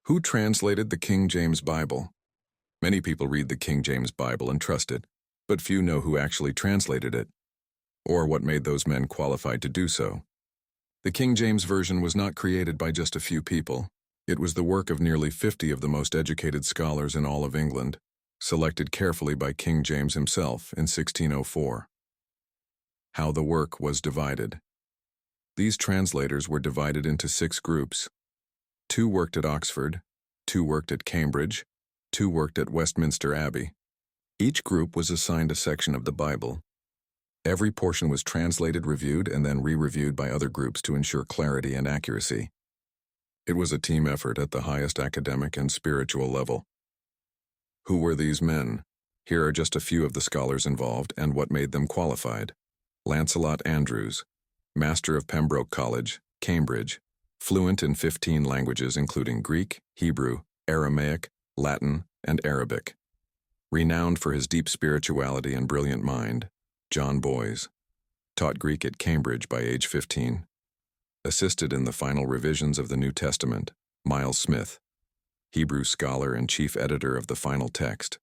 Who translated the King James Bible? Many people read the King James Bible and trust it, but few know who actually translated it, or what made those men qualified to do so. The King James Version was not created by just a few people. It was the work of nearly 50 of the most educated scholars in all of England, selected carefully by King James himself in 1604. How the work was divided. These translators were divided into 6 groups. 2 worked at Oxford, 2 worked at Cambridge, 2 worked at Westminster Abbey. Each group was assigned a section of the Bible. Every portion was translated, reviewed, and then re-reviewed by other groups to ensure clarity and accuracy. It was a team effort at the highest academic and spiritual level. Who were these men? Here are just a few of the scholars involved and what made them qualified. Lancelot Andrewes, Master of Pembroke College, Cambridge, fluent in 15 languages including Greek, Hebrew, Aramaic, Latin, and Arabic. Renowned for his deep spirituality and brilliant mind, John Boyes. Taught Greek at Cambridge by age 15. Assisted in the final revisions of the New Testament, Miles Smith. Hebrew scholar and chief editor of the final text.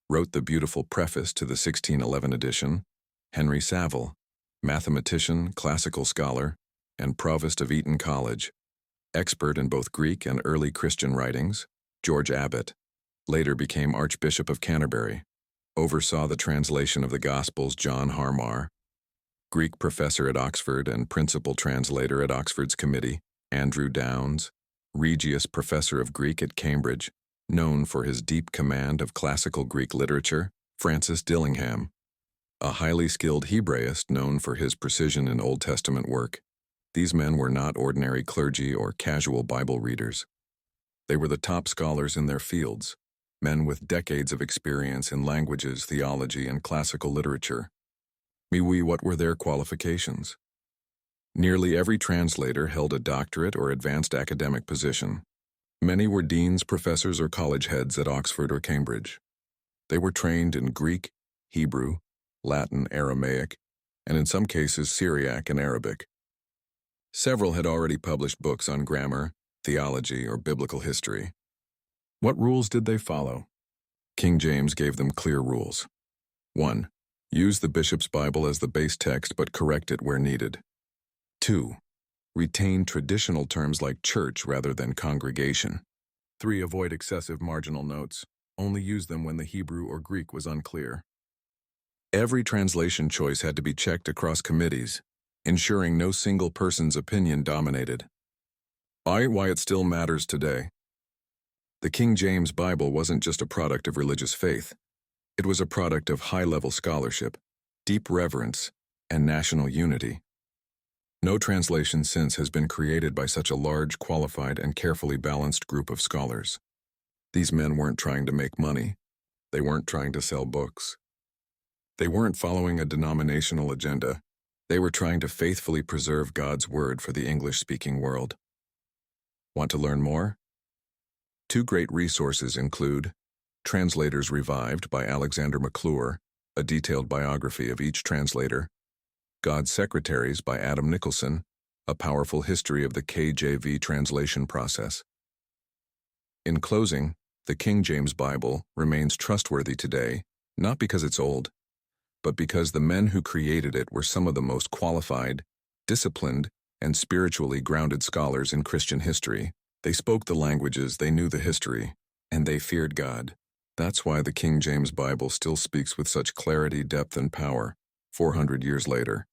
Wrote the beautiful preface to the 1611 edition, Henry Saville. Mathematician, classical scholar, and provost of Eton College. Expert in both Greek and early Christian writings, George Abbot. Later became Archbishop of Canterbury. Oversaw the translation of the Gospels, John Harmar. Greek professor at Oxford and principal translator at Oxford's committee, Andrew Downes. Regius professor of Greek at Cambridge, known for his deep command of classical Greek literature, Francis Dillingham. A highly skilled Hebraist known for his precision in Old Testament work. These men were not ordinary clergy or casual Bible readers. They were the top scholars in their fields, men with decades of experience in languages, theology, and classical literature. What were their qualifications? Nearly every translator held a doctorate or advanced academic position. Many were deans, professors, or college heads at Oxford or Cambridge. They were trained in Greek, Hebrew, Latin, Aramaic, and in some cases Syriac and Arabic. Several had already published books on grammar, theology, or biblical history. What rules did they follow? King James gave them clear rules. 1. Use the bishop's Bible as the base text but correct it where needed. 2. Retain traditional terms like church rather than congregation. 3. Avoid excessive marginal notes. Only use them when the Hebrew or Greek was unclear. Every translation choice had to be checked across committees, ensuring no single person's opinion dominated. Why it still matters today. The King James Bible wasn't just a product of religious faith. It was a product of high-level scholarship, deep reverence, and national unity. No translation since has been created by such a large, qualified, and carefully balanced group of scholars. These men weren't trying to make money. They weren't trying to sell books. They weren't following a denominational agenda. They were trying to faithfully preserve God's Word for the English-speaking world. Want to learn more? 2 great resources include Translators Revived by Alexander McClure, a detailed biography of each translator, God's Secretaries by Adam Nicholson, a powerful history of the KJV translation process. In closing, the King James Bible remains trustworthy today, not because it's old, but because the men who created it were some of the most qualified, disciplined, and spiritually grounded scholars in Christian history. They spoke the languages, they knew the history, and they feared God. That's why the King James Bible still speaks with such clarity, depth, and power, 400 years later.